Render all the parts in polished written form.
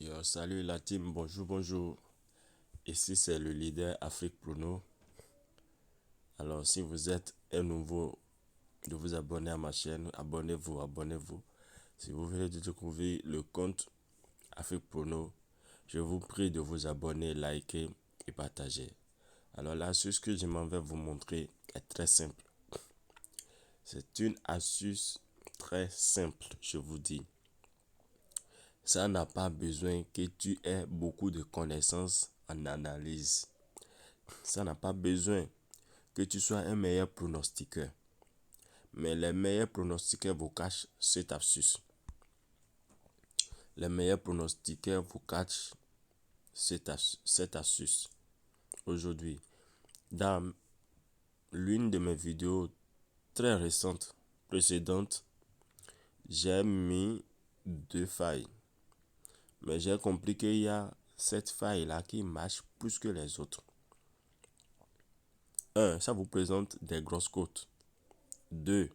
Yo, salut la team, bonjour, bonjour. Ici c'est le leader Afrique Prono. Alors si vous êtes un nouveau, de vous abonner à ma chaîne, abonnez-vous, abonnez-vous. Si vous venez de découvrir le compte Afrique Prono, je vous prie de vous abonner, liker et partager. Alors l'astuce que je m'en vais vous montrer est très simple. C'est une astuce très simple, je vous dis. Ça n'a pas besoin que tu aies beaucoup de connaissances en analyse. Ça n'a pas besoin que tu sois un meilleur pronostiqueur. Mais les meilleurs pronostiqueurs vous cachent cette astuce. Les meilleurs pronostiqueurs vous cachent cette astuce. Aujourd'hui, dans l'une de mes vidéos très récentes, précédentes, j'ai mis deux failles. Mais j'ai compris qu'il y a cette faille-là qui marche plus que les autres. 1. Ça vous présente des grosses côtes. 2.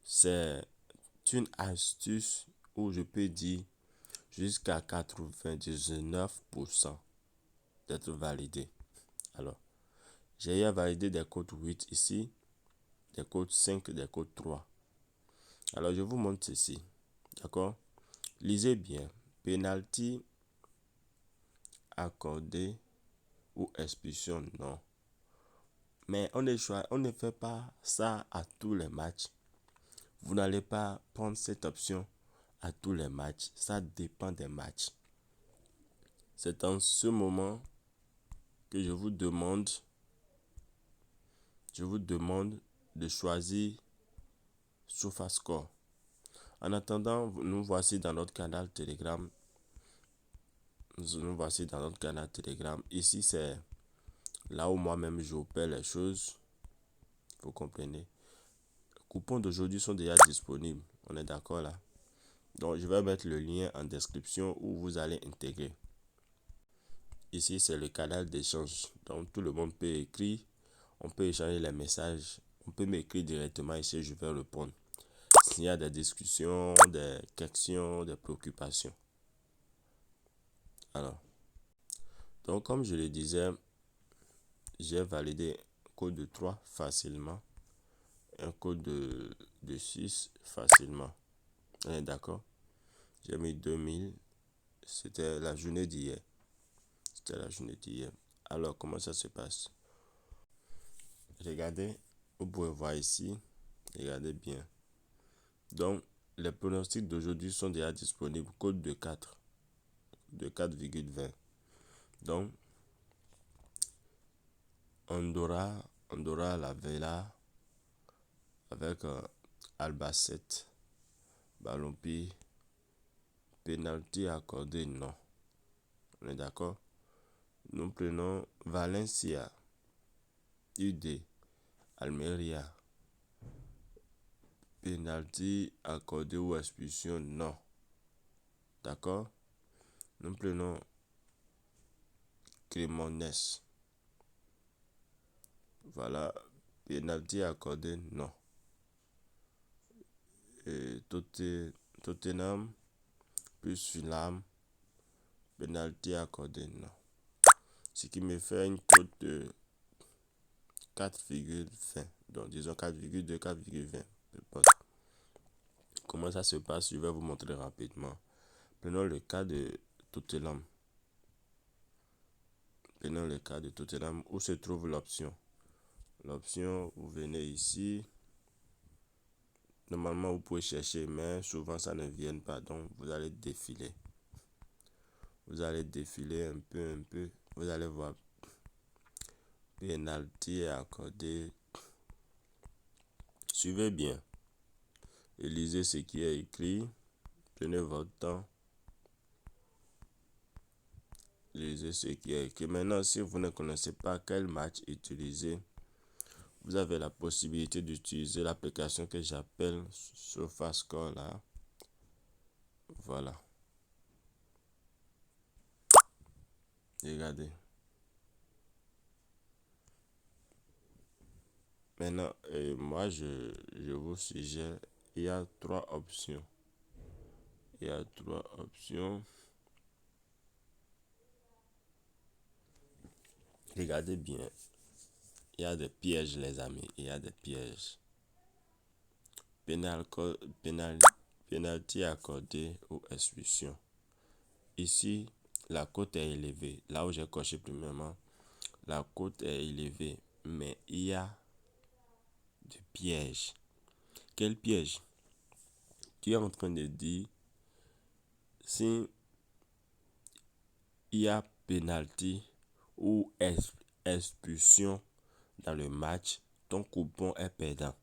C'est une astuce où je peux dire jusqu'à 99% d'être validé. Alors, j'ai eu à valider des codes 8 ici, des codes 5, des codes 3. Alors, je vous montre ceci. D'accord? Lisez bien. Penalty accordé ou expulsion, non. Mais on ne fait pas ça à tous les matchs. Vous n'allez pas prendre cette option à tous les matchs. Ça dépend des matchs. C'est en ce moment que je vous demande de choisir SofaScore. En attendant, nous voici dans notre canal Telegram. Ici, c'est là où moi-même j'opère les choses. Vous comprenez? Les coupons d'aujourd'hui sont déjà disponibles. On est d'accord là? Donc, je vais mettre le lien en description où vous allez intégrer. Ici, c'est le canal d'échange. Donc, tout le monde peut écrire. On peut échanger les messages. On peut m'écrire directement ici, je vais répondre. S'il y a des discussions, des questions, des préoccupations. Alors, donc comme je le disais, j'ai validé un code de 3 facilement. Un code de 6 facilement. On est d'accord? J'ai mis 2000. C'était la journée d'hier. Alors, comment ça se passe? Regardez, vous pouvez voir ici. Regardez bien. Donc, les pronostics d'aujourd'hui sont déjà disponibles. Code de 4. De 4,20. Donc, Andorra la Vela avec Albacete, Ballon-Pied, penalty accordé, non. On est d'accord? Nous prenons Valencia, UD, Almeria, penalty accordé ou expulsion, non. D'accord? Nous prenons Cremonese. Voilà, penalty accordé, non. Et Tottenham plus Fulham, penalty accordé, non. Ce qui me fait une cote de 4,20. Donc disons 4,2, 4,20. Comment ça se passe? Je vais vous montrer rapidement. Prenons le cas de Tottenham. Où se trouve l'option? L'option, vous venez ici. Normalement, vous pouvez chercher, mais souvent ça ne vient pas. Donc, vous allez défiler. Vous allez défiler un peu. Vous allez voir. Penalty accordé. Suivez bien. Et lisez ce qui est écrit. Prenez votre temps. Lisez ce qui est écrit. Maintenant, si vous ne connaissez pas quel match utiliser, vous avez la possibilité d'utiliser l'application que j'appelle SofaScore là. Voilà. Regardez. Maintenant, moi, je vous suggère, il y a trois options. Regardez bien. Il y a des pièges, les amis. Il y a des pièges. Pénal, pénalty accordé ou expulsion. Ici, la cote est élevée. Là où j'ai coché premièrement, la cote est élevée. Mais il y a des pièges. Quel piège? Tu es en train de dire, si il y a pénalty ou expulsion dans le match, ton coupon est perdant.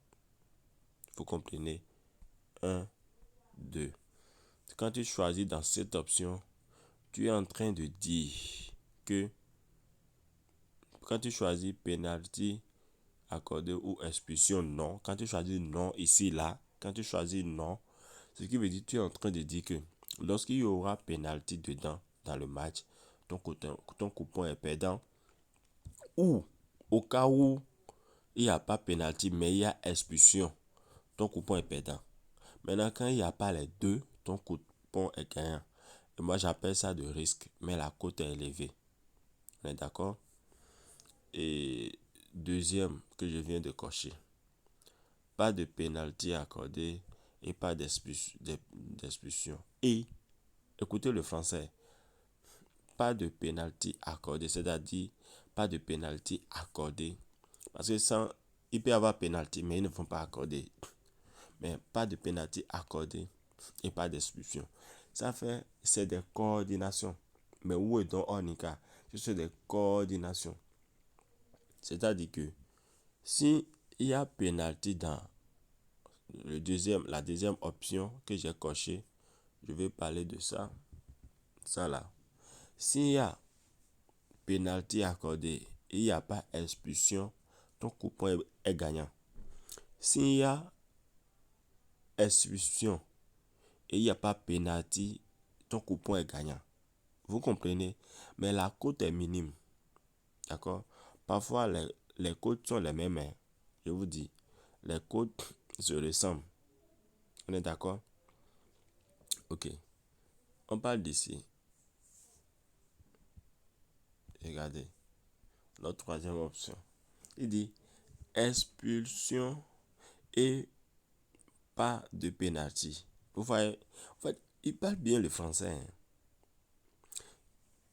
Vous comprenez? 1, 2. Quand tu choisis dans cette option, tu es en train de dire que quand tu choisis penalty accordé ou expulsion non, quand tu choisis non ici, là, quand tu choisis non, ce qui veut dire que tu es en train de dire que lorsqu'il y aura penalty dedans dans le match, ton coupon est perdant. Ou au cas où il n'y a pas penalty mais il y a expulsion, ton coupon est perdant. Maintenant, quand il n'y a pas les deux, ton coupon est gagnant. Et moi, j'appelle ça de risque, mais la cote est élevée. On est d'accord? Et deuxième que je viens de cocher, pas de pénalty accordé et pas d'expulsion. Et, écoutez le français, pas de pénalty accordé, c'est-à-dire pas de pénalty accordé. Parce que sans, il peut y avoir pénalty, mais ils ne vont pas accorder. Mais pas de pénalty accordé et pas d'expulsion. Ça fait, c'est des coordinations. Mais où est donc Onika? C'est des coordinations. C'est-à-dire que si il y a pénalty dans la deuxième option que j'ai coché, je vais parler de ça. Ça là. S'il y a pénalty accordé et il n'y a pas expulsion, ton coupon est gagnant. S'il y a expulsion et il n'y a pas pénalty, ton coupon est gagnant. Vous comprenez? Mais la cote est minime. D'accord? Parfois, les cotes sont les mêmes. Hein. Je vous dis, les cotes se ressemblent. On est d'accord? Ok. On parle d'ici. Regardez. Notre troisième option. Il dit expulsion et pas de pénalty. Vous voyez, en fait, il parle bien le français. Hein.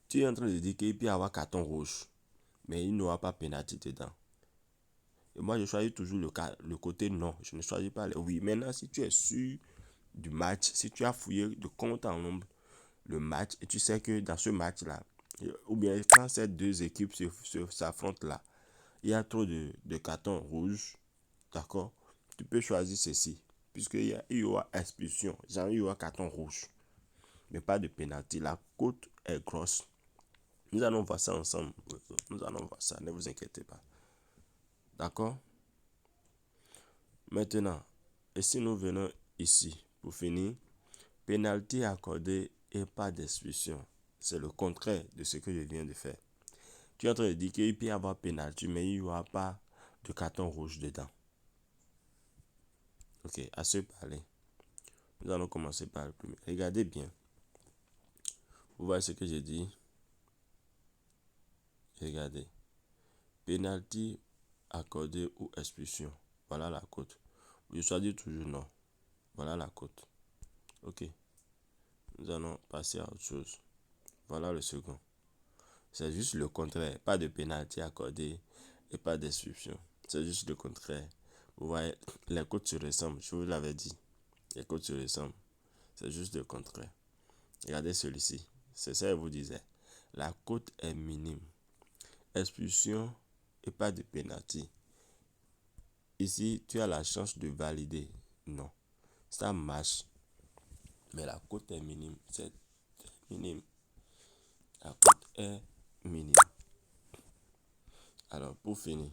Tu es en train de dire qu'il peut y avoir carton rouge, mais il n'y aura pas pénalty dedans. Et moi, je choisis toujours le côté non. Je ne choisis pas le oui. Maintenant, si tu es sûr du match, si tu as fouillé de compte en nombre le match, et tu sais que dans ce match-là, ou bien quand ces deux équipes s'affrontent là, il y a trop de cartons rouges, d'accord? Tu peux choisir ceci, puisqu'il y aura expulsion, genre il y aura carton rouge, mais pas de pénalty. La cote est grosse. Nous allons voir ça ensemble. Nous allons voir ça, ne vous inquiétez pas. D'accord? Maintenant, et si nous venons ici, pour finir, pénalty accordé et pas d'expulsion. C'est le contraire de ce que je viens de faire. Tu es en train de dire qu'il peut y avoir pénalty, mais il n'y aura pas de carton rouge dedans. Ok, à ce parler. Nous allons commencer par le premier. Regardez bien. Vous voyez ce que j'ai dit? Regardez. Pénalty accordé ou expulsion. Voilà la cote. Je choisis toujours non. Voilà la cote. Ok. Nous allons passer à autre chose. Voilà le second. C'est juste le contraire. Pas de pénalty accordé et pas d'expulsion. C'est juste le contraire. Vous voyez, les cotes se ressemblent. Je vous l'avais dit. Les cotes se ressemblent. C'est juste le contraire. Regardez celui-ci. C'est ça que je vous disais. La cote est minime. Expulsion et pas de pénalty. Ici, tu as la chance de valider. Non. Ça marche. Mais la cote est minime. C'est minime. La cote est minime. Alors, pour finir,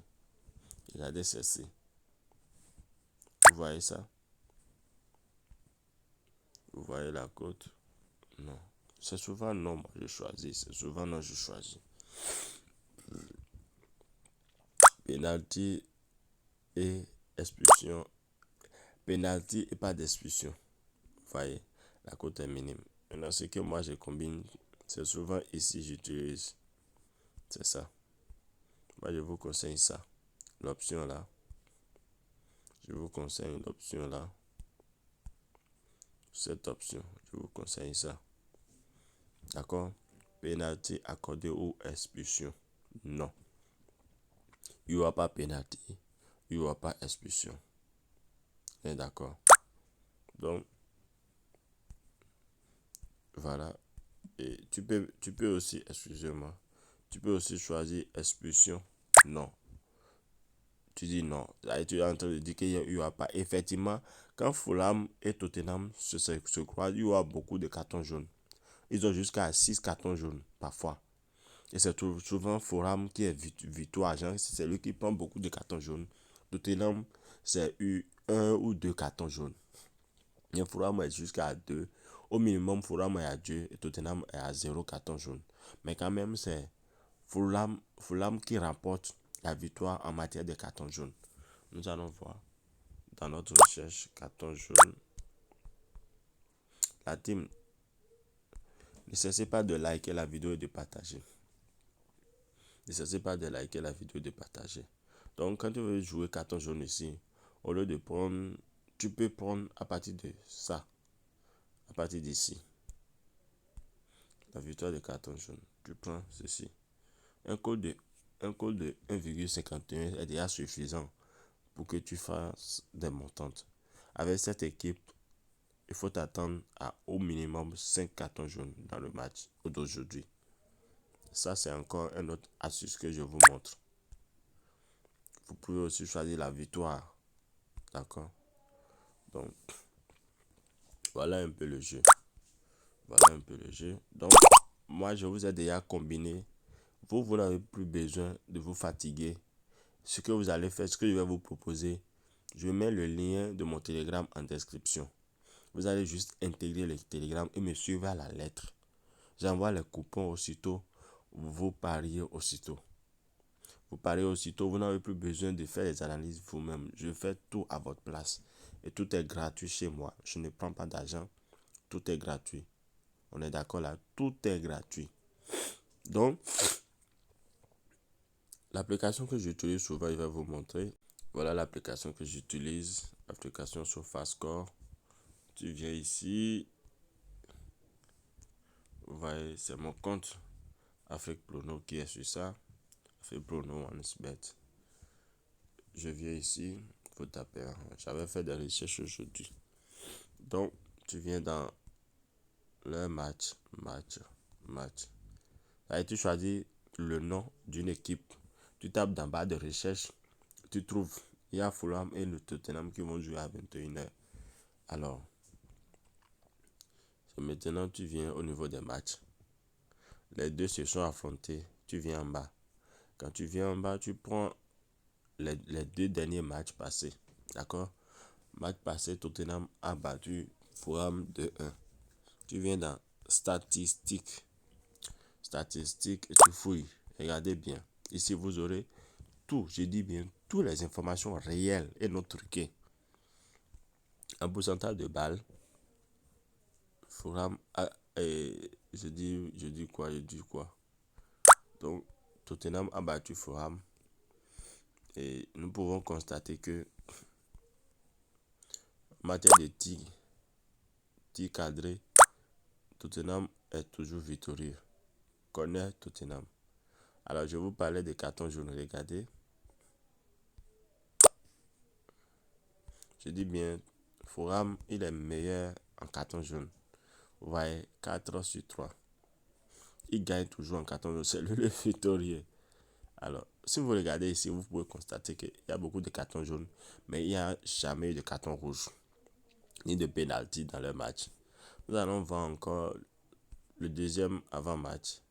regardez ceci. Vous voyez ça? Vous voyez la cote? Non. C'est souvent non, moi je choisis. C'est souvent non, je choisis. Penalty et expulsion. Penalty et pas d'expulsion. Vous voyez, la cote est minime. Maintenant, ce que moi je combine, c'est souvent ici j'utilise. C'est ça. Moi, je vous conseille ça. L'option là. Je vous conseille l'option là. Cette option. Je vous conseille ça. D'accord? Pénalité accordée ou expulsion. Non. Il n'y aura pas pénalité. Il n'y aura pas expulsion. D'accord? Donc, voilà. Et tu peux aussi, excusez-moi, tu peux aussi choisir expulsion. Non. Tu dis non. Là, tu es en train de dire qu'il n'y aura pas. Effectivement, quand Fulham et Tottenham se croisent, il y aura beaucoup de cartons jaunes. Ils ont jusqu'à 6 cartons jaunes parfois. Et c'est souvent Fulham qui est victoire. C'est lui qui prend beaucoup de cartons jaunes. Tottenham, c'est eu 1 ou 2 cartons jaunes. Et Fulham est jusqu'à 2. Au minimum, Fulham est à 2 et Tottenham est à 0 carton jaune. Mais quand même, c'est Fulham qui remporte la victoire en matière de carton jaune. Nous allons voir dans notre recherche carton jaune. La team, ne cessez pas de liker la vidéo et de partager. Ne cessez pas de liker la vidéo et de partager. Donc, quand tu veux jouer carton jaune ici, au lieu de prendre, tu peux prendre à partir de ça, à partir d'ici. La victoire de carton jaune. Tu prends ceci. Un code de 1,51 est déjà suffisant pour que tu fasses des montantes. Avec cette équipe, il faut t'attendre à au minimum 5 cartons jaunes dans le match d'aujourd'hui. Ça, c'est encore une autre astuce que je vous montre. Vous pouvez aussi choisir la victoire. D'accord? Donc, voilà un peu le jeu. Voilà un peu le jeu. Donc, moi, je vous ai déjà combiné. Vous n'avez plus besoin de vous fatiguer. Ce que vous allez faire, ce que je vais vous proposer, je mets le lien de mon Telegram en description. Vous allez juste intégrer le Telegram et me suivre à la lettre. J'envoie les coupons aussitôt. Vous pariez aussitôt. Vous pariez aussitôt. Vous n'avez plus besoin de faire les analyses vous-même. Je fais tout à votre place. Et tout est gratuit chez moi. Je ne prends pas d'argent. Tout est gratuit. On est d'accord là? Tout est gratuit. Donc, l'application que j'utilise souvent, je vais vous montrer. Voilà l'application que j'utilise. L'application SofaScore. Tu viens ici. Vous voyez, c'est mon compte Afrique Prono qui est sur ça. Afrique Prono OneXBet. Je viens ici. Il faut taper. J'avais fait des recherches aujourd'hui. Donc, tu viens dans le match. Là, tu choisis le nom d'une équipe. Tu tapes dans bas de recherche. Tu trouves, il y a Fulham et le Tottenham qui vont jouer à 21h. Alors, maintenant, tu viens au niveau des matchs. Les deux se sont affrontés. Tu viens en bas. Quand tu viens en bas, tu prends les 2 derniers matchs passés. D'accord? Match passé, Tottenham a battu Fulham 2-1. Tu viens dans statistiques. Statistiques et tu fouilles. Regardez bien. Ici, vous aurez tout, je dis bien, toutes les informations réelles et non truquées. Un pourcentage de balles. Fulham a, je dis quoi. Donc, Tottenham a battu Fulham. Et nous pouvons constater que en matière de tir cadré, Tottenham est toujours victorieux. Connaît Tottenham. Alors, je vous parlais des cartons jaunes. Regardez. Je dis bien, Fulham, il est meilleur en carton jaune. Vous voyez, 4 sur 3. Il gagne toujours en carton jaune. C'est lui le victorieux. Alors, si vous regardez ici, vous pouvez constater qu'il y a beaucoup de cartons jaunes, mais il n'y a jamais eu de carton rouge, ni de penalty dans le match. Nous allons voir encore le deuxième avant-match.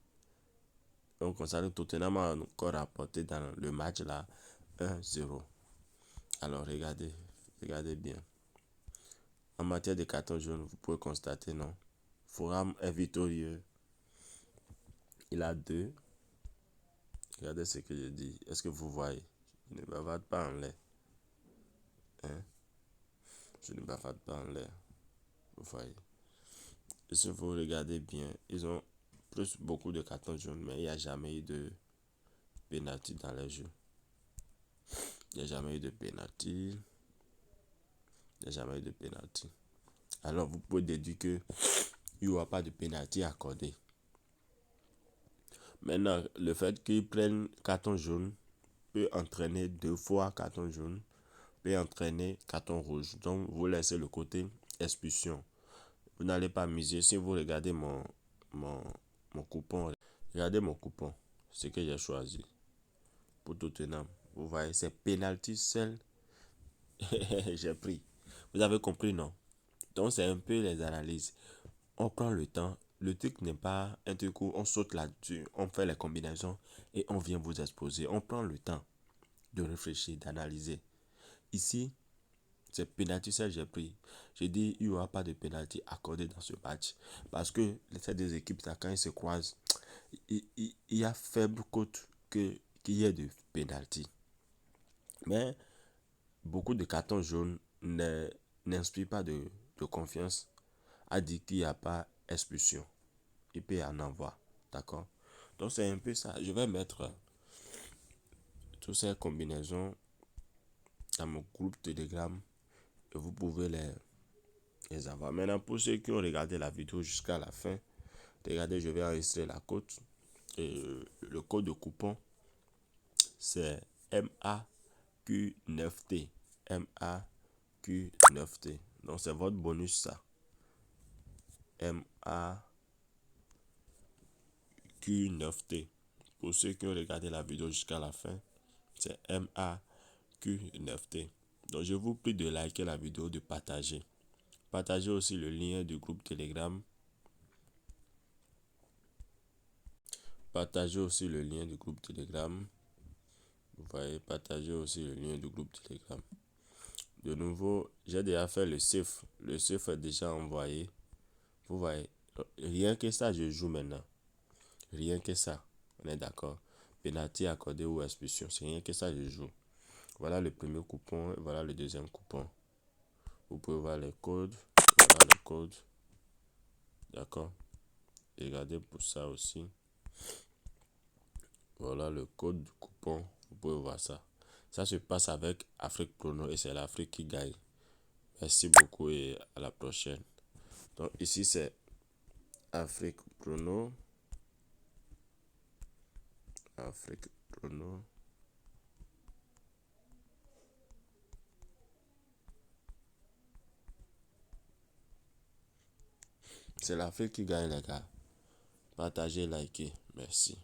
Donc, on constate que Tottenham a encore rapporté dans le match là 1-0. Alors, regardez bien. En matière de carton jaune, vous pouvez constater, non? Fulham est victorieux. Il a 2. Regardez ce que je dis. Est-ce que vous voyez? Je ne bavarde pas en l'air. Hein? Je ne bavarde pas en l'air. Vous voyez? Et si vous regardez bien, ils ont beaucoup de cartons jaunes, mais il n'y a jamais eu penalty dans les jeux. Il n'y a jamais eu de penalty. Il n'y a jamais eu de penalty. Alors vous pouvez déduire que il n'y aura pas de penalty accordé. Maintenant, le fait qu'ils prennent carton jaune peut entraîner 2 fois carton jaune, peut entraîner carton rouge. Donc vous laissez le côté expulsion. Vous n'allez pas miser. Si vous regardez mon coupon, regardez mon coupon, ce que j'ai choisi pour Tottenham. Vous voyez, c'est penalty seul. J'ai pris. Vous avez compris, non? Donc c'est un peu les analyses. On prend le temps. Le truc n'est pas un truc où on saute là-dessus, on fait les combinaisons et on vient vous exposer. On prend le temps de réfléchir, d'analyser. Ici, c'est penalty seul j'ai pris. J'ai dit il n'y aura pas de penalty accordé dans ce match. Parce que ces deux équipes, là, quand ils se croisent, il y a faible cote qu'il y ait de penalty. Mais beaucoup de cartons jaunes n'inspirent pas de confiance à dire qu'il n'y a pas expulsion. Il peut y en avoir. D'accord? Donc c'est un peu ça. Je vais mettre toutes ces combinaisons dans mon groupe Telegram et vous pouvez les avoir. Maintenant, pour ceux qui ont regardé la vidéo jusqu'à la fin, regardez, je vais enregistrer la cote. Et le code de coupon, c'est MAQ9T. MAQ9T. Donc, c'est votre bonus, ça. MAQ9T. Pour ceux qui ont regardé la vidéo jusqu'à la fin, c'est MAQ9T. Donc, je vous prie de liker la vidéo, de partager. Partagez aussi le lien du groupe Telegram. Partagez aussi le lien du groupe Telegram. Vous voyez, partagez aussi le lien du groupe Telegram. De nouveau, j'ai déjà fait le safe. Le safe est déjà envoyé. Vous voyez, rien que ça, je joue maintenant. Rien que ça. On est d'accord. Penalty accordé ou expulsion. C'est rien que ça, je joue. Voilà le premier coupon. Et voilà le deuxième coupon. Vous pouvez voir les codes. Voilà les codes. D'accord. Regardez pour ça aussi. Voilà le code du coupon. Vous pouvez voir ça. Ça se passe avec Afrique Prono et c'est l'Afrique qui gagne. Merci beaucoup et à la prochaine. Donc ici c'est Afrique Prono. Afrique Prono. C'est l'Afrique qui gagne les gars. Partagez, likez. Merci.